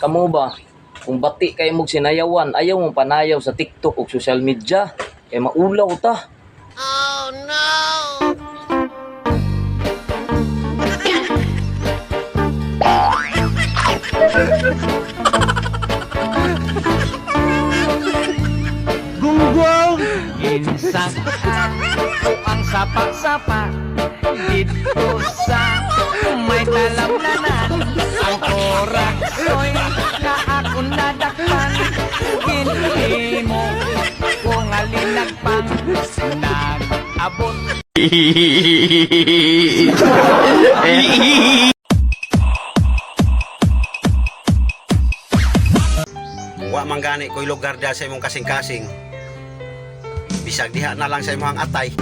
Kamo ba? Kung bati kay mong sinayawan, ayaw mong panayaw sa TikTok o social media. Kay maulaw ta. Oh no! Gunggong! Ginsang ang sapa-sapa dito sa may talamnanan. Ang oraksoy na ako nadakpan. Ginhimo kung alinagpang nag-abot. Wa manggani ko'y lugar dyan sa imong kasing-kasing. Bisag diha na lang sa imong atay.